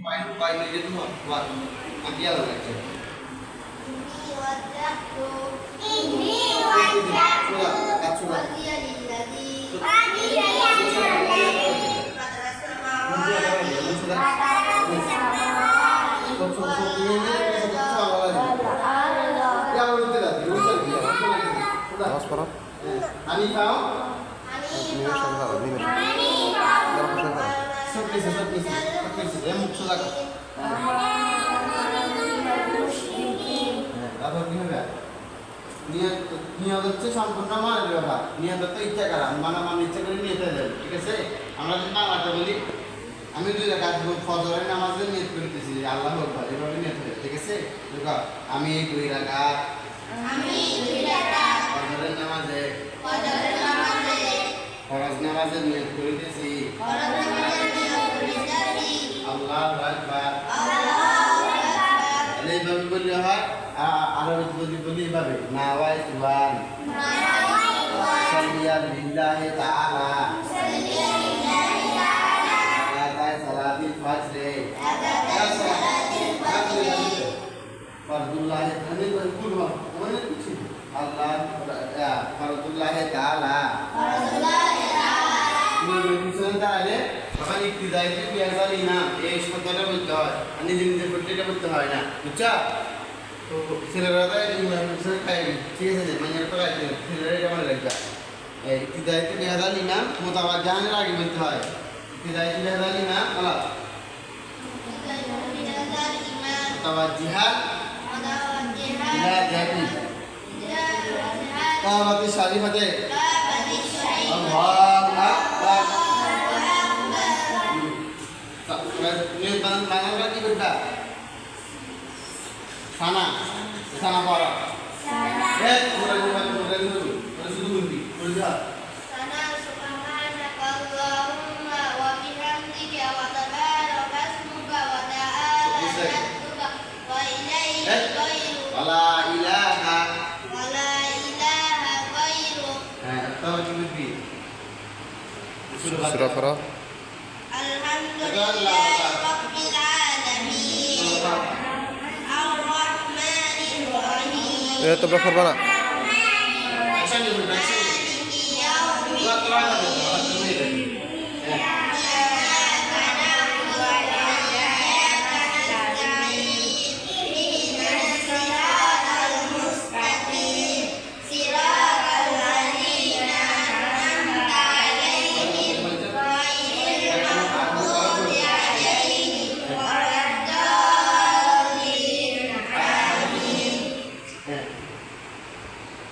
Pain itu buat ambil aja. Ini wajahku wajah lilladzi নিয়ত হচ্ছে সম্পূর্ণ মানের ব্যাপার। নিয়ত তো ইচ্ছা করা, মানে ইচ্ছা করে নিতে যাবে, ঠিক আছে? আমরা যদি বাংলাতে বলি, আমি 2 রাকাত ফজরের নামাজে নিয়ত করতেছি আল্লাহু আকবার, এভাবে নিয়ত হবে, ঠিক আছে? দেখো আমি 2 রাকাত ফজরের নামাজে ফরজ নামাজে নিয়ত করতেছি আল্লাহু আকবার। এইভাবে বললে হয়। আরবি যদি বলি এইভাবে নাওয়াইতু আন সাল্লিয়া লিল্লাহি তাআলা সালাতিল ফজরে ফরদুল্লাহি আমি বলবো মানে কিছু আল্লাহ ফরদুল্লাহি তাআলা তখন ইক্তিদাইতে বিয়াজালি না এই শব্দটা বলতে হয়, নিজে নিজে বলতে এটা বলতে হয় না, বুঝছো? তো ছেলেরা খাই ঠিক আছে, মাইনের তো রাখবে ছেলেরা এটা মনে রাখবে। ইক্তিদাইতে বিয়াজালি না মোতাবাদ জাহানের আগে বলতে হয়। ইক্তিদাইতে বিয়াজালি না বলা মোতাবাদ জিহাদ জাতি কামাতি শারিফাতে আল্লাহু আকবার। নিয়ত বানানোর কি করবা? সানা সানা পড়া শুধু বলবি বলবা sana subhanakallahumma wa bihamdika wa tabaraka ismuka wa ta'ala jadduka wa ilaihil ghairu ওয়ালা ইলাহা wa la ilaha ghairu তাও কি বলবি? সূরা ফারা alhamdulillahi rabbil alamin ar-rahmanir rahim এটা তোমরা করবা না? আচ্ছা নিবি আচ্ছা maliki yawmiddin তোরা তোরা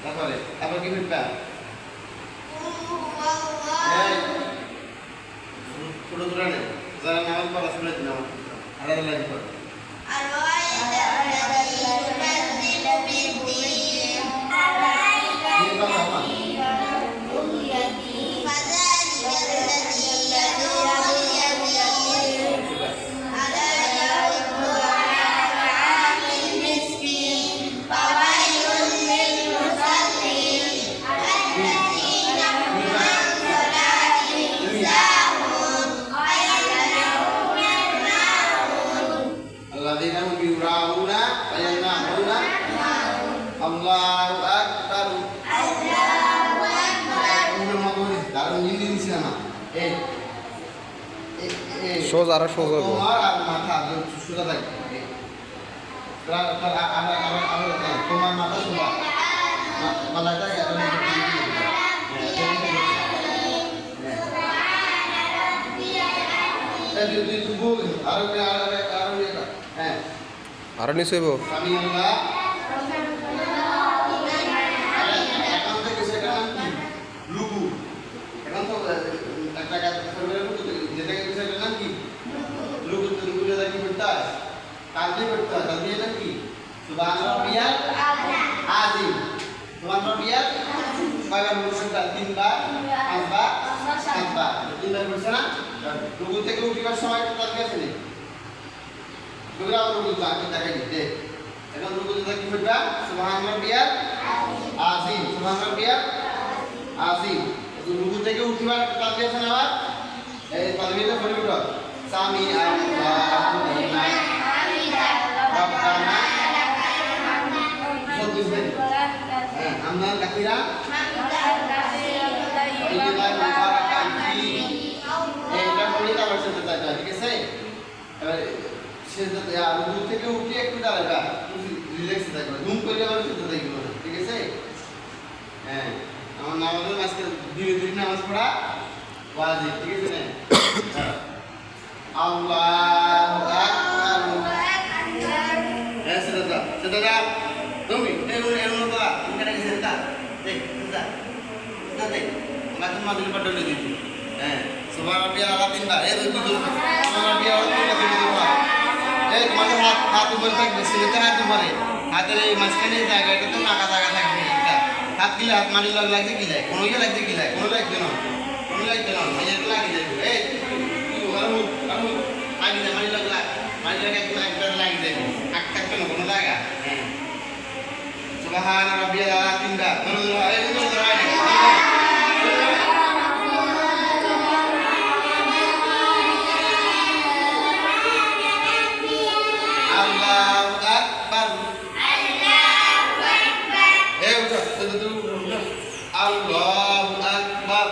তারপরে আবার কি বলবা? ছোট ছোট নেই যারা নামাজ পড়া শুনে দিন আমার আলাদা লাগে পড়ে alladzina hum yura'una wa yanamuna Allahu akbar dalam ini sana সোজা আর সোজা হইব। তোমার আর মাথা সোজা থাকবে, তোমার মাথা সোজা মাথাটা আরো নিচে হইব। আমি আল্লাহ এখন থেকে সেটা লুকু এখন তো একটা কাজ যেটাকে বিষয়টা নাম কি লুকু লুকু যেটা কি করতে হয় তালবি করতে হয়, তালবি নাম কি সুবহান রাব্বিয়াল আযীম। সুবহান রাব্বিয়াল কয়বার বলছেন? 3 বার 5 বার 7 বার 3 বার বলছেন না? লুকু থেকে উঠিবার সময় তালবি আছে না? তোমরা রুকু আগে দেখাই দিতে এখন রুকু যেটা কি করবা? সুবহান রাব্বিয়াল আযীম সুবহান রাব্বিয়াল আযীম। রুকু থেকে উঠিবার তালবি আছে না? আবার এই তালবিটা পড়ে উঠো সামি আল্লাহু কাসীরান ওয়াইজিদান মুবারাকান ফি এটা বলি তারপর সেটা তাই ঠিক আছে এবার সেটা আর রুকু থেকে উঠে একটু দাঁড়াবা রিল্যাক্স থাকবে ঘুম করে আবার সেটা দেখবে ঠিক আছে হ্যাঁ আমার নামাজের মাঝে ধীরে ধীরে নামাজ পড়া ওয়াজিব ঠিক আছে না আল্লাহু আকবার হ্যাঁ সেটা তুমি এর মতো এখানে গেছে সেটা দেখ সেটা দেখ মাঝে মাঝে পড়লে দিবি হ্যাঁ সুবহানাল্লাহি আলা তিনবার এই দুই সুবহানাল্লাহি আলা তিনবার এই তোমাদের হাত উপরে থাকবে সেটা হাত উপরে হাতের এই মাঝখানে জায়গা এটা তো নাকা জায়গা থাকবে এটা হাত দিলে হাত মাটি লাগছে কি যায় কোনো লাগছে কি যায় কোনো লাগছে না এটা লাগি যাবে এই আমি লাগি যায় মাটি লাগা লাগি যাবে হাত থাকবে না কোনো জায়গা হ্যাঁ সুবহান রাব্বিয়াল আলা তিনবার Allahu Akbar. Eh udah, udah. Allahu Akbar.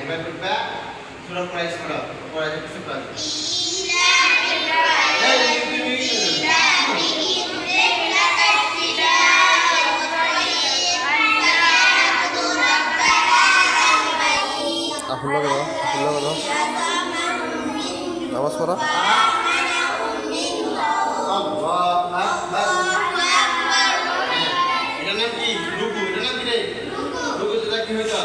এবার করবা সূরা কুরাইশ পড়ো কুরাইশ কিছু পড়ো আফুল্লাহ দাও নামাজ পড়া আল্লাহু আকবার এটা নাম কি রুকু এটা নাম কি রে রুকু যেটা কি হইতো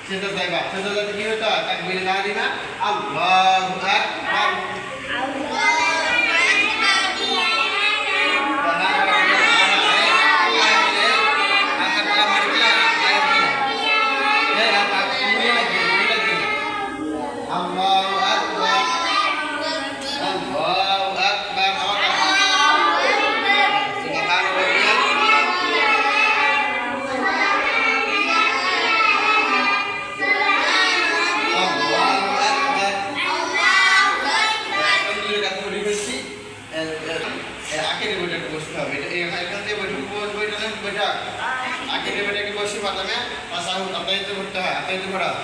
সেটা যাইবা সেটা যাতে কি হতো তাকবীর না দিনা আল্লাহু আকবার Allahu Akbar Allahu Akbar akhirnya mereka bosnya matanya pasang apa itu bertah apa itu berapa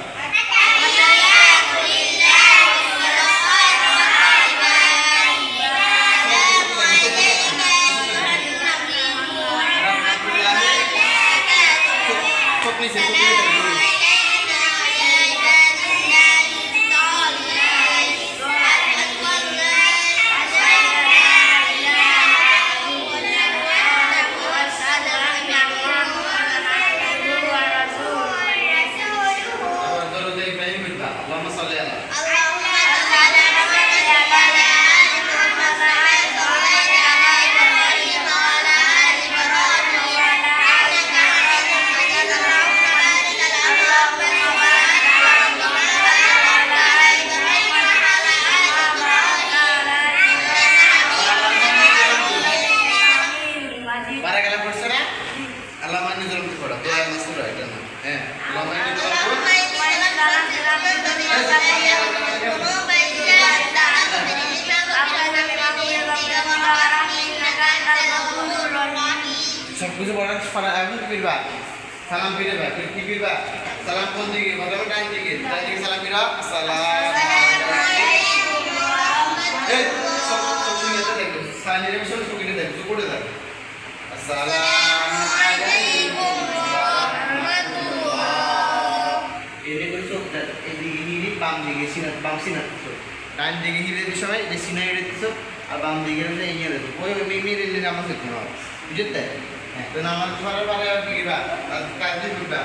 Bisa orang pada aku pilih সালাম ফিরে ভাই কি ফিরবা সালাম কোন দিকে বলবে ডান দিকে সালাম ফিরা সালাম এই সব শুনে দেখো সানিরে সব শুনে দেখো চুপড়ে দেখো আসসালামু আলাইকুম ওয়া রাহমাতুল্লাহ এনে করে চোখটা এদিকে হিরি বাম দিকে সিনা বাম সিনা ডান দিকে হিরে সময় এই সিনা হিরে দিছো আর বাম দিকে হচ্ছে এই নিয়ে দেখো ওই মেরে নিয়ে নামাজ পড়তে হবে বুঝতে তো নামাজ পড়ার পরে আর কি বা কাজ দিবা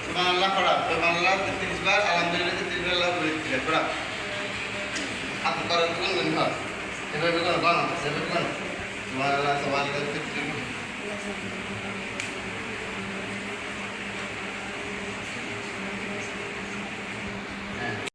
সুবহানাল্লাহ পড়া সুবহানাল্লাহ 33 বার আলহামদুলিল্লাহ 33 বার আল্লাহ বলে দিলে পড়া আপনি করেন কোন কোন হয় এভাবে কোন কোন সেভাবে কোন সুবহানাল্লাহ সুবহানাল্লাহ 33